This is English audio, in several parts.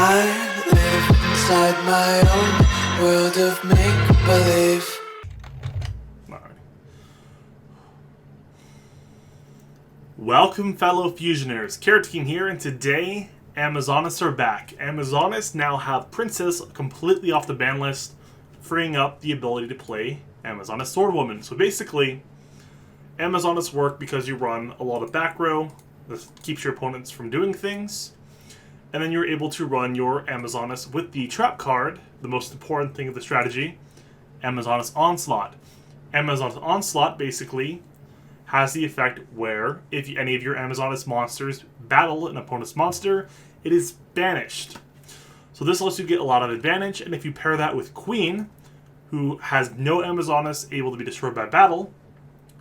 I live inside my own world of make-believe. Welcome, fellow Fusioners. Carrot King here, and today, Amazonists are back. Amazonists now have Princess completely off the ban list, freeing up the ability to play Amazonist Swordwoman. So basically, Amazonists work because you run a lot of back row, that keeps your opponents from doing things, and then you're able to run your Amazonist with the trap card, the most important thing of the strategy, Amazonist Onslaught. Amazonist Onslaught basically has the effect where if any of your Amazonist monsters battle an opponent's monster, it is banished. So this lets you get a lot of advantage, and if you pair that with Queen, who has no Amazonist able to be destroyed by battle,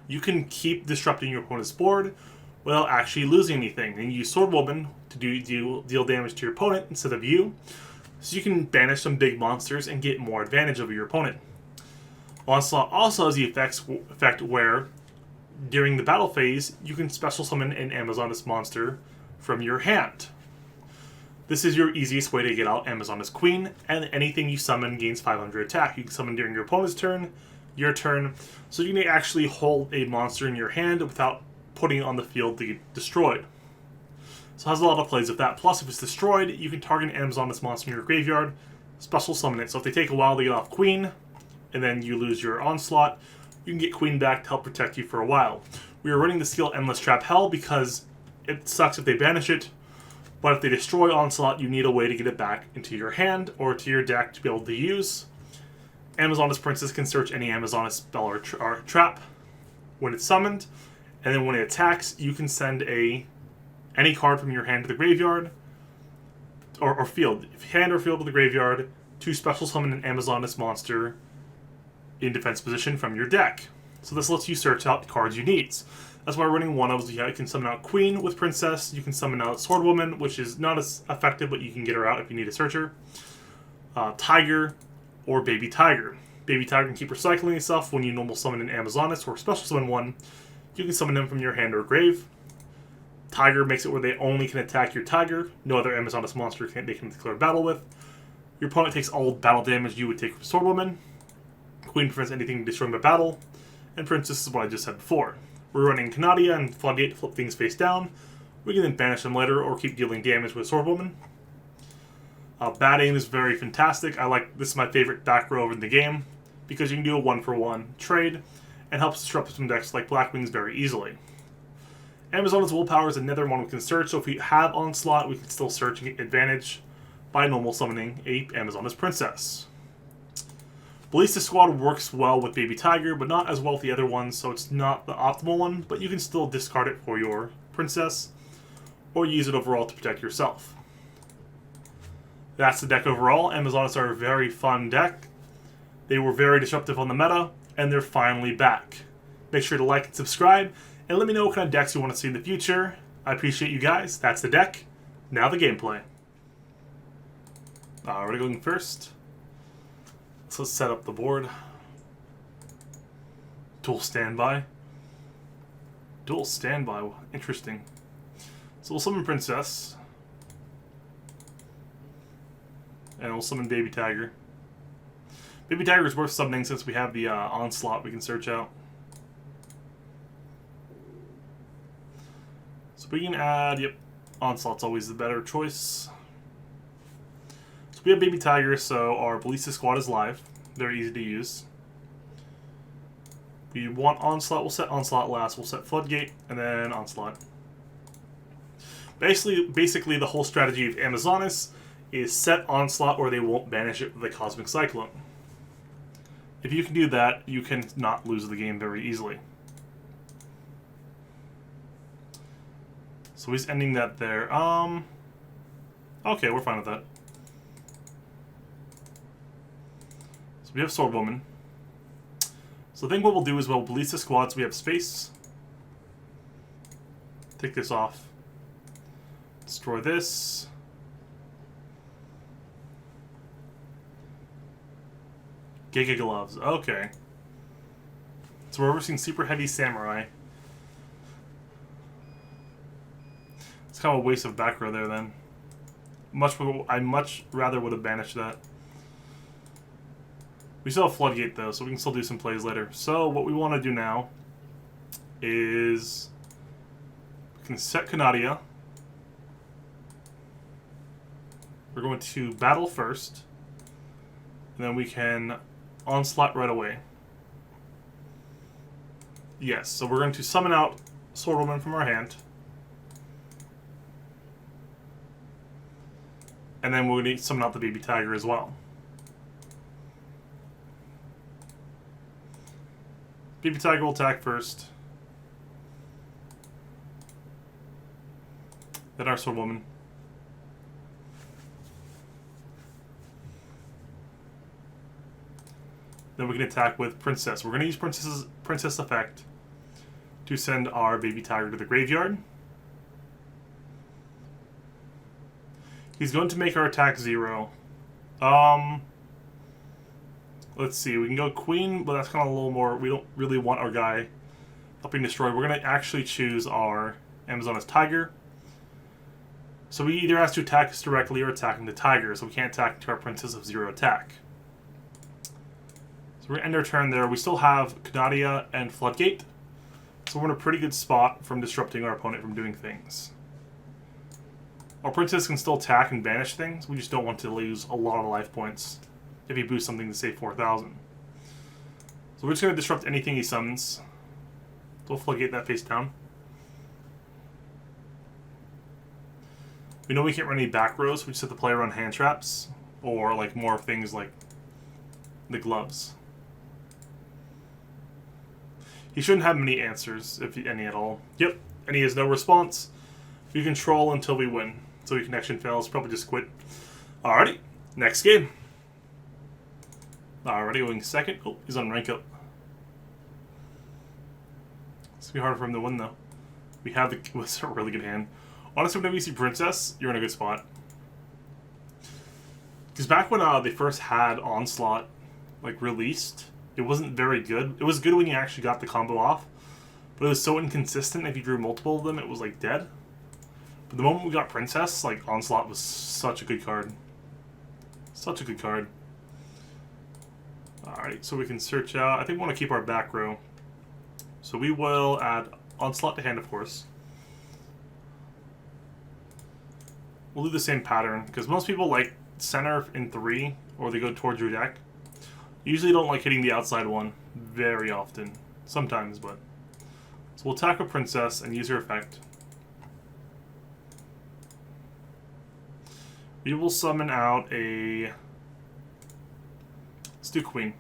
you can keep disrupting your opponent's board without actually losing anything. And you use Swordwoman to deal damage to your opponent instead of you, so you can banish some big monsters and get more advantage over your opponent. Onslaught also has the effect where during the battle phase, you can special summon an Amazonist monster from your hand. This is your easiest way to get out Amazonist Queen, and anything you summon gains 500 attack. You can summon during your opponent's turn, your turn, so you can actually hold a monster in your hand without putting it on the field to get destroyed. So it has a lot of plays with that. Plus, if it's destroyed, you can target an Amazonist monster in your graveyard, special summon it. So if they take a while to get off Queen, and then you lose your Onslaught, you can get Queen back to help protect you for a while. We are running the skill Endless Trap Hell because it sucks if they banish it, but if they destroy Onslaught, you need a way to get it back into your hand or to your deck to be able to use. Amazonist Princess can search any Amazonist spell or trap when it's summoned, and then when it attacks, you can send any card from your hand to the graveyard, or field, hand or field to the graveyard, to special summon an Amazonist monster in defense position from your deck. So this lets you search out the cards you need. That's why we're running one of those. You can summon out Queen with Princess. You can summon out Swordwoman, which is not as effective, but you can get her out if you need a searcher. Tiger or Baby Tiger. Baby Tiger can keep recycling itself when you normal summon an Amazonist or special summon one. You can summon them from your hand or grave. Tiger makes it where they only can attack your Tiger. No other Amazonist monster they can declare battle with. Your opponent takes all battle damage you would take from Swordwoman. Queen prevents anything destroyed by battle, and Princess is what I just said before. We're running Canadia and Floodgate to flip things face down. We can then banish them later or keep dealing damage with Swordwoman. Bad Aim is very fantastic. This is my favorite back row in the game because you can do a 1-for-1 trade and helps disrupt some decks like Blackwings very easily. Amazonist Willpower is another one we can search, so if we have Onslaught, we can still search and get advantage by normal summoning a Amazonist Princess. Ballista Squad works well with Baby Tiger, but not as well with the other ones, so it's not the optimal one, but you can still discard it for your Princess, or use it overall to protect yourself. That's the deck overall. Amazonists are a very fun deck. They were very disruptive on the meta, and they're finally back. Make sure to like and subscribe, and let me know what kind of decks you want to see in the future. I appreciate you guys. That's the deck. Now the gameplay. We're going first. So let's set up the board. Duel standby. Duel standby. Interesting. So we'll summon Princess. And we'll summon Baby Tiger. Baby Tiger is worth summoning since we have the Onslaught we can search out. So we can add, Onslaught's always the better choice. We have Baby Tiger, so our Ballista Squad is live. Very easy to use. We want Onslaught, we'll set Onslaught last. We'll set Floodgate, and then Onslaught. Basically the whole strategy of Amazonist is set Onslaught or they won't banish it with a Cosmic Cyclone. If you can do that, you can not lose the game very easily. So he's ending that there. Okay, we're fine with that. We have Swordwoman. So I think what we'll do is we'll Ballista Squad so we have space. Take this off. Destroy this. Giga Gloves. Okay. So we're reversing Super Heavy Samurai. It's kind of a waste of back row there then. I much rather would have banished that. We still have Floodgate though, so we can still do some plays later. So what we want to do now is we can set Canadia. We're going to battle first, and then we can onslaught right away. Yes, so we're going to summon out Swordwoman from our hand. And then we're going to summon out the baby tiger as well. Baby tiger will attack first. Then our Swordwoman. Then we can attack with Princess. We're going to use Princess effect to send our baby tiger to the graveyard. He's going to make our attack 0. Let's see. We can go Queen, but that's kind of a little more. We don't really want our guy helping destroy. We're going to actually choose our Amazoness Tiger. So he either has to attack us directly or attacking the tiger, so we can't attack to our Princess of 0 attack. So we're going to end our turn there. We still have Canadia and Floodgate, so we're in a pretty good spot from disrupting our opponent from doing things. Our Princess can still attack and banish things. We just don't want to lose a lot of life points if he boosts something to say 4,000. So we're just going to disrupt anything he summons. So we'll Floodgate that face down. We know we can't run any back rows, so we just have to play around hand traps, or like more things like the gloves. He shouldn't have many answers, if any at all. Yep, and he has no response. We control until we win. So he connection fails, probably just quit. Alrighty, next game. Alrighty, going second. Oh, he's on rank up. It's gonna be harder for him to win though. We have it's a really good hand. Honestly, whenever you see Princess, you're in a good spot. Because back when they first had Onslaught like released, it wasn't very good. It was good when you actually got the combo off, but it was so inconsistent. If you drew multiple of them, it was like dead. But the moment we got Princess, like Onslaught was such a good card. Such a good card. Alright, so we can search out. I think we want to keep our back row. So we will add Onslaught to hand, of course. We'll do the same pattern, because most people like center in 3, or they go towards your deck. Usually don't like hitting the outside one very often. Sometimes, but. So we'll attack a Princess and use her effect. We will summon out a... Let's do Queen.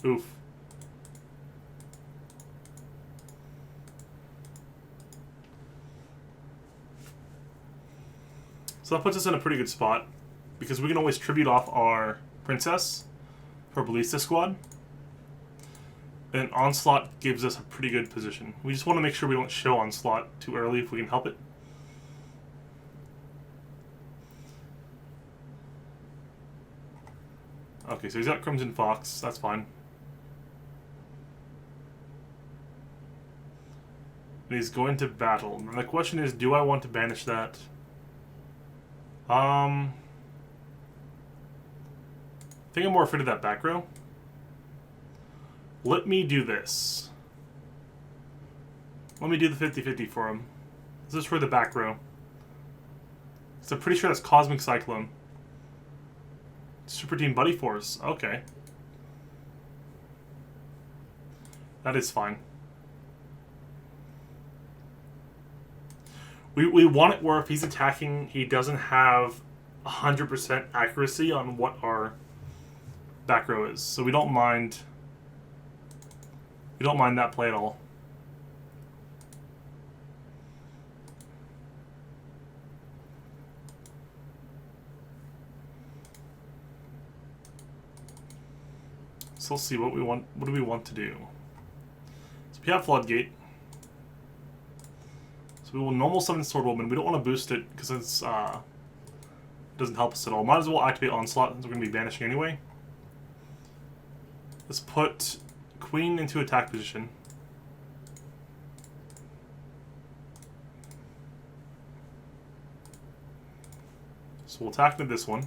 Oof. So that puts us in a pretty good spot, because we can always tribute off our Princess for Ballista Squad. And Onslaught gives us a pretty good position. We just want to make sure we don't show Onslaught too early if we can help it. Okay, so he's got Crimson Fox. That's fine. And he's going to battle. And the question is, do I want to banish that? I think I'm more afraid of that back row. Let me do this. Let me do the 50-50 for him. This is for the back row. So I'm pretty sure that's Cosmic Cyclone. Super Team Buddy Force. Okay. That is fine. We want it where if he's attacking, he doesn't have 100% accuracy on what our back row is. So we don't mind. We don't mind that play at all. So let's see what we want. What do we want to do? So we have Floodgate. So we will normal summon Swordwoman. We don't want to boost it because it's doesn't help us at all. Might as well activate Onslaught since we're going to be banishing anyway. Let's put Queen into attack position. So we'll attack with this one.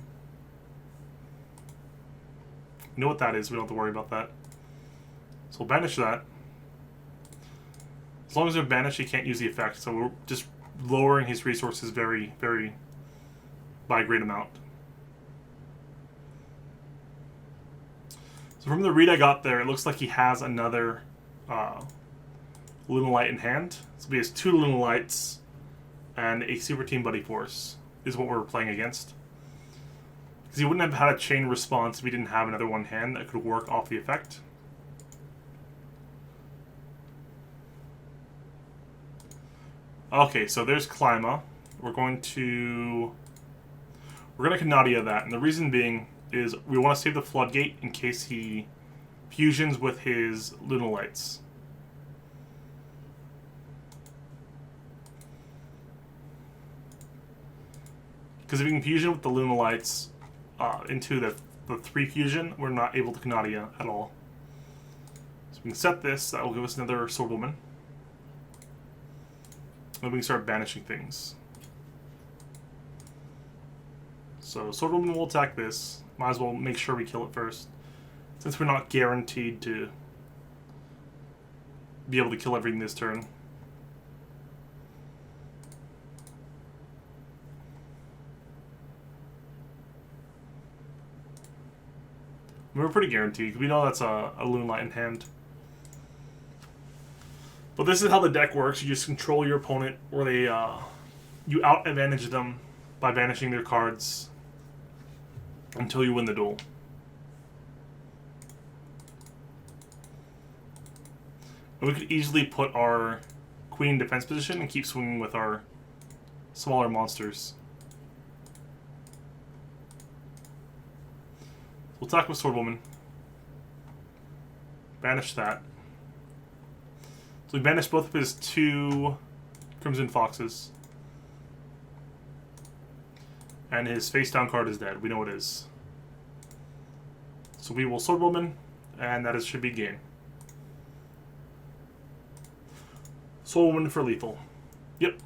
You know what that is, we don't have to worry about that. So we'll banish that. As long as they're banished, he can't use the effect, so we're just lowering his resources very, very by a great amount. So from the read I got there, it looks like he has another Lunalight in hand. So he has 2 Lunalights and a Super Team Buddy Force is what we're playing against. Because he wouldn't have had a chain response if he didn't have another one hand that could work off the effect. Okay, so there's Clima. We're going to Canadia that, and the reason being is we want to save the Floodgate in case he fusions with his Lunalights. Because if we can fusion with the Lunalights into the 3 fusion, we're not able to Canadia at all. So we can set this, that will give us another Swordwoman. Then we can start banishing things. So Swordwoman will attack this. Might as well make sure we kill it first, since we're not guaranteed to be able to kill everything this turn. We're pretty guaranteed. We know that's a Lunalight in hand. But this is how the deck works. You just control your opponent, where they you out advantage them by banishing their cards until you win the duel. And we could easily put our queen in defense position and keep swinging with our smaller monsters. We'll attack with Swordwoman. Banish that. So we banished both of his 2 Crimson Foxes. And his face down card is dead. We know it is. So we will Swordwoman, and that should be game. Swordwoman for lethal. Yep.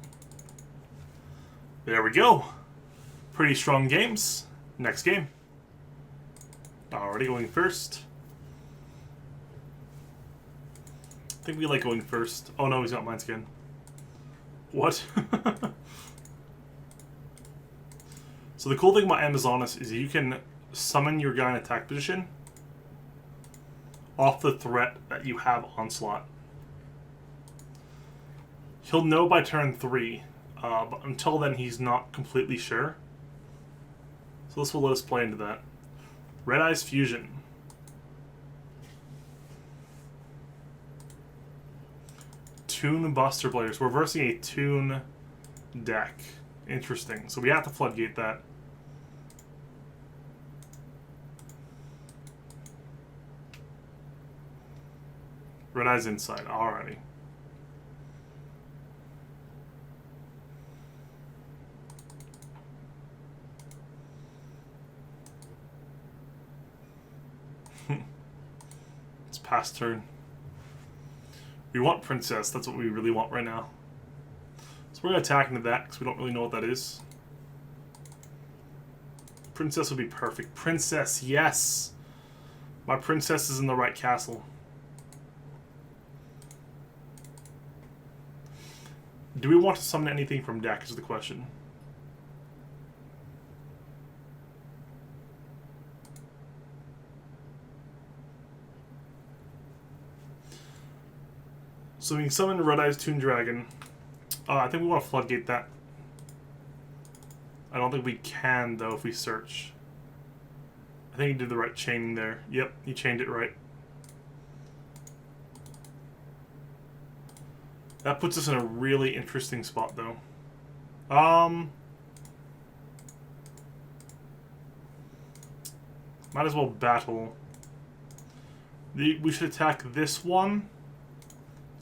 There we go. Pretty strong games. Next game. Already going first. I think we like going first. Oh no, he's got Mind Scan. What? So the cool thing about Amazonas is you can summon your guy in attack position off the threat that you have Onslaught. He'll know by turn 3, but until then he's not completely sure. So this will let us play into that. Red Eyes Fusion. Toon Buster players. We're versing a Toon deck. Interesting. So we have to Floodgate that. Red Eyes Inside. Alrighty. It's past turn. We want Princess. That's what we really want right now. So we're going to attack into that because we don't really know what that is. Princess would be perfect. Princess, yes! My princess is in the right castle. Do we want to summon anything from deck is the question. So we can summon Red Eyes Toon Dragon. I think we want to Floodgate that. I don't think we can, though, if we search. I think he did the right chaining there. Yep, he chained it right. That puts us in a really interesting spot, though. Might as well battle. We should attack this one.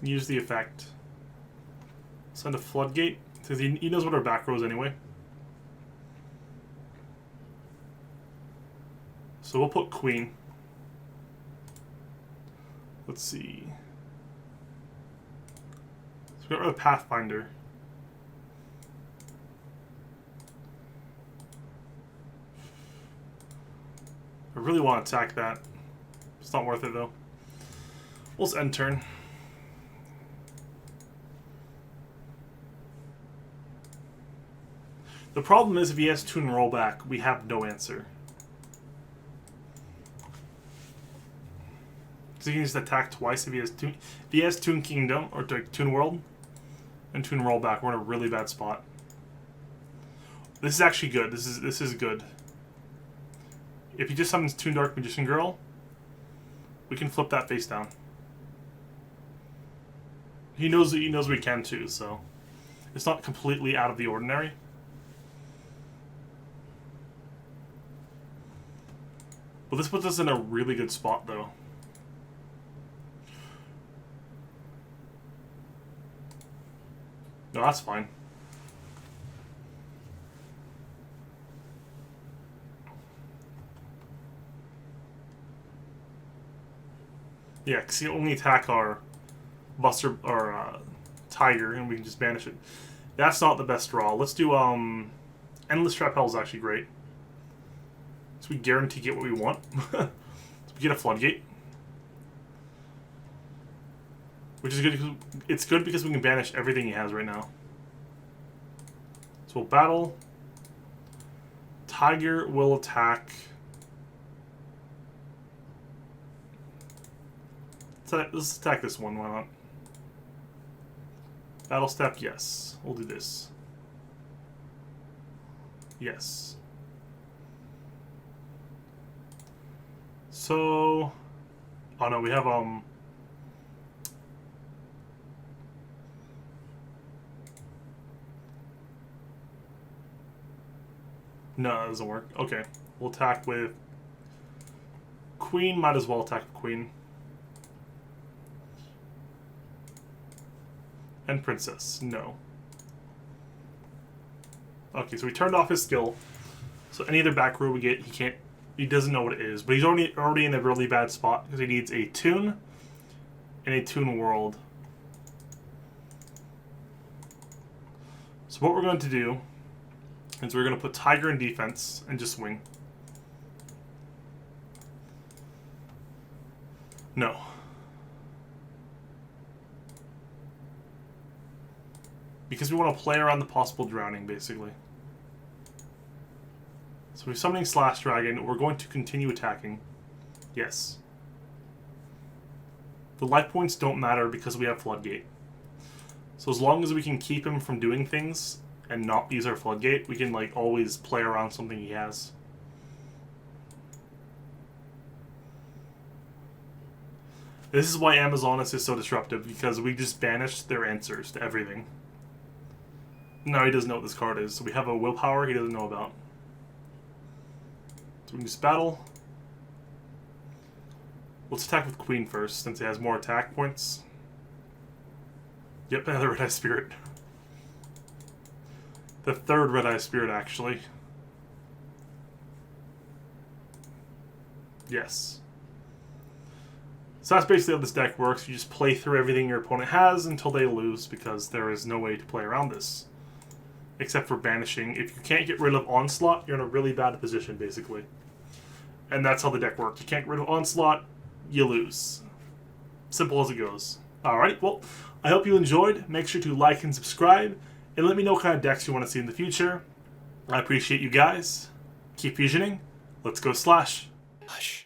Use the effect. Send a Floodgate, because he knows what our back row is anyway. So we'll put Queen. Let's see. So we got rid of Pathfinder. I really want to attack that. It's not worth it though. We'll just end turn. The problem is if he has Toon Rollback, we have no answer. So he can just attack twice if he has Toon Kingdom or Toon World and Toon Rollback. We're in a really bad spot. This is actually good. This is good. If he just summons Toon Dark Magician Girl, we can flip that face down. He knows we can too, so it's not completely out of the ordinary. But this puts us in a really good spot, though. No, that's fine. Yeah, because you only attack our Buster or Tiger, and we can just banish it. That's not the best draw. Let's do Endless Trap Hell is actually great. So we guarantee get what we want. So we get a Floodgate. Which is good because it's good because we can banish everything he has right now. So we'll battle. Tiger will attack. Let's attack this one, why not? Battle step, yes. We'll do this. Yes. So, oh no, we have no, that doesn't work. Okay, we'll attack with Queen. Might as well attack with Queen and Princess. No. Okay, so we turned off his skill. So any other back row we get, he can't. He doesn't know what it is, but he's already in a really bad spot because he needs a Toon and a Toon World. So what we're going to do is we're going to put Tiger in defense and just swing. No. Because we want to play around the possible drowning, basically. So we're summoning Slash Dragon. We're going to continue attacking. Yes. The life points don't matter because we have Floodgate. So as long as we can keep him from doing things and not use our Floodgate, we can like always play around something he has. This is why Amazonas is so disruptive, because we just banished their answers to everything. No, he doesn't know what this card is, so we have a willpower he doesn't know about. So we can just battle. Let's attack with Queen first, since he has more attack points. Yep, another Red Eye Spirit. The third Red Eye Spirit, actually. Yes. So that's basically how this deck works. You just play through everything your opponent has until they lose, because there is no way to play around this. Except for banishing. If you can't get rid of Onslaught, you're in a really bad position, basically. And that's how the deck works. You can't get rid of Onslaught, you lose. Simple as it goes. Alright, well, I hope you enjoyed. Make sure to like and subscribe, and let me know what kind of decks you want to see in the future. I appreciate you guys. Keep fusioning. Let's go Slash. Hush.